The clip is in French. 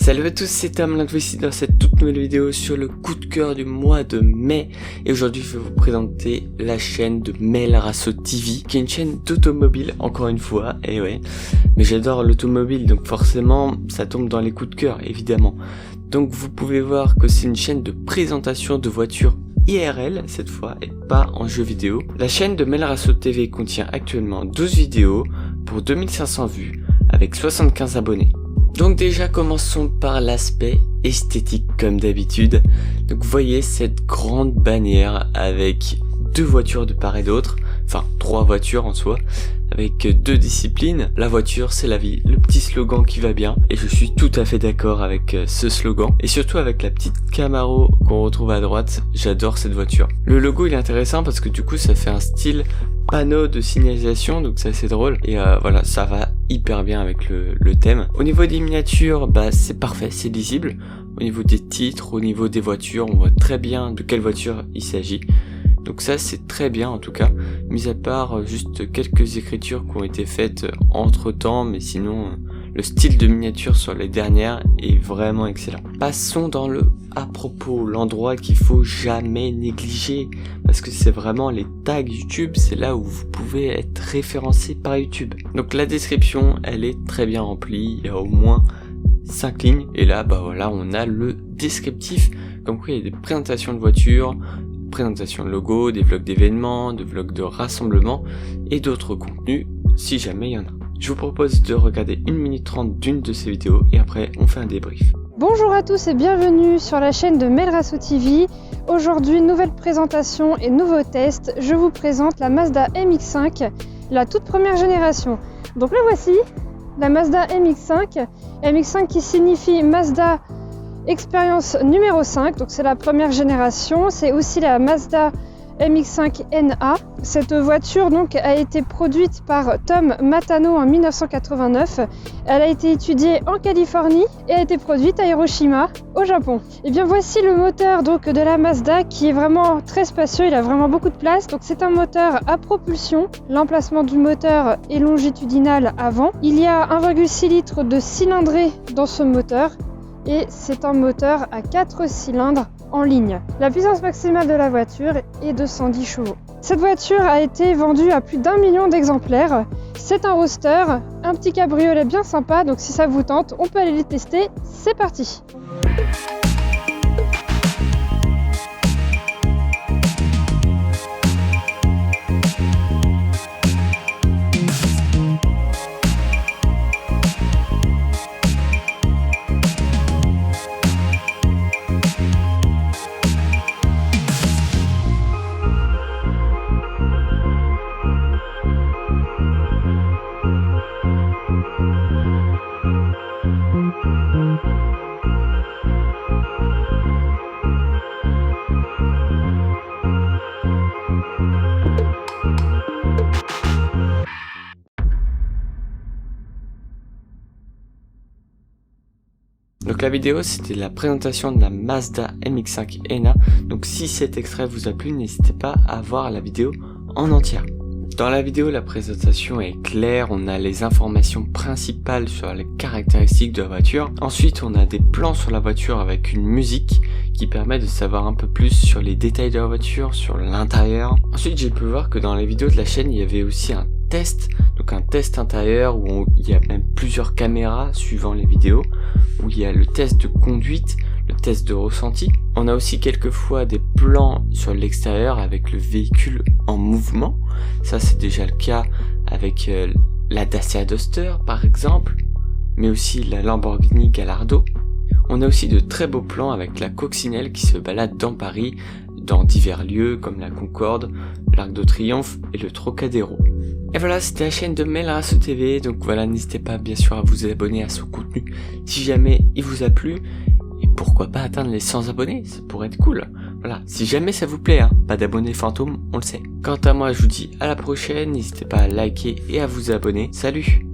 Salut à tous, c'est Tom, ici dans cette toute nouvelle vidéo sur le coup de cœur du mois de mai. Et aujourd'hui je vais vous présenter la chaîne de Mel Rasso TV, qui est une chaîne d'automobile, encore une fois, et ouais. Mais j'adore l'automobile, donc forcément ça tombe dans les coups de cœur, évidemment. Donc vous pouvez voir que c'est une chaîne de présentation de voitures IRL cette fois, et pas en jeu vidéo. La chaîne de Mel Rasso TV contient actuellement 12 vidéos pour 2500 vues, avec 75 abonnés. Donc déjà commençons par l'aspect esthétique comme d'habitude. Donc vous voyez cette grande bannière avec deux voitures de part et d'autre, enfin 3 voitures en soi, avec 2 disciplines. La voiture c'est la vie, le petit slogan qui va bien, et je suis tout à fait d'accord avec ce slogan, et surtout avec la petite Camaro qu'on retrouve à droite. J'adore cette voiture. Le logo il est intéressant parce que du coup ça fait un style panneau de signalisation, donc c'est assez drôle, et voilà, ça va hyper bien avec le thème. Au niveau des miniatures, bah c'est parfait, c'est lisible. Au niveau des titres, au niveau des voitures, on voit très bien de quelle voiture il s'agit. Donc ça c'est très bien en tout cas, mis à part juste quelques écritures qui ont été faites entre temps, mais sinon le style de miniature sur les dernières est vraiment excellent. Passons dans le à propos, l'endroit qu'il faut jamais négliger, parce que c'est vraiment les tags YouTube, c'est là où vous pouvez être référencé par YouTube. Donc la description elle est très bien remplie, il y a au moins 5 lignes, et là bah voilà, on a le descriptif, comme quoi il y a des présentations de voitures, présentation de logo, des vlogs d'événements, de vlogs de rassemblement et d'autres contenus si jamais il y en a. Je vous propose de regarder 1 minute 30 d'une de ces vidéos et après on fait un débrief. Bonjour à tous et bienvenue sur la chaîne de Mel Rasso TV. Aujourd'hui, nouvelle présentation et nouveau test. Je vous présente la Mazda MX-5, la toute première génération. Donc la voici, la Mazda MX-5. MX-5 qui signifie Mazda Expérience numéro 5, donc c'est la première génération. C'est aussi la Mazda MX-5 NA. Cette voiture donc a été produite par Tom Matano en 1989. Elle a été étudiée en Californie et a été produite à Hiroshima au Japon. Et bien voici le moteur donc de la Mazda qui est vraiment très spacieux, il a vraiment beaucoup de place. Donc c'est un moteur à propulsion. L'emplacement du moteur est longitudinal avant. Il y a 1,6 litres de cylindrée dans ce moteur. Et c'est un moteur à 4 cylindres en ligne. La puissance maximale de la voiture est de 110 chevaux. Cette voiture a été vendue à plus d'1 million d'exemplaires. C'est un roadster, un petit cabriolet bien sympa, donc si ça vous tente, on peut aller les tester. C'est parti! Donc la vidéo c'était la présentation de la Mazda MX-5 NA, donc si cet extrait vous a plu, n'hésitez pas à voir la vidéo en entière. Dans la vidéo la présentation est claire, on a les informations principales sur les caractéristiques de la voiture. Ensuite on a des plans sur la voiture avec une musique qui permet de savoir un peu plus sur les détails de la voiture, sur l'intérieur. Ensuite j'ai pu voir que dans les vidéos de la chaîne il y avait aussi un test, donc un test intérieur où il y a même plusieurs caméras suivant les vidéos, où il y a le test de conduite, le test de ressenti. On a aussi quelquefois des plans sur l'extérieur avec le véhicule en mouvement. Ça c'est déjà le cas avec la Dacia Duster par exemple, mais aussi la Lamborghini Gallardo. On a aussi de très beaux plans avec la coccinelle qui se balade dans Paris, dans divers lieux comme la Concorde, l'Arc de Triomphe et le Trocadéro. Et voilà, c'était la chaîne de Mel Rasso TV, donc voilà, n'hésitez pas bien sûr à vous abonner à ce contenu si jamais il vous a plu, et pourquoi pas atteindre les 100 abonnés, ça pourrait être cool. Voilà, si jamais ça vous plaît, hein, pas d'abonnés fantômes, on le sait. Quant à moi, je vous dis à la prochaine, n'hésitez pas à liker et à vous abonner, salut!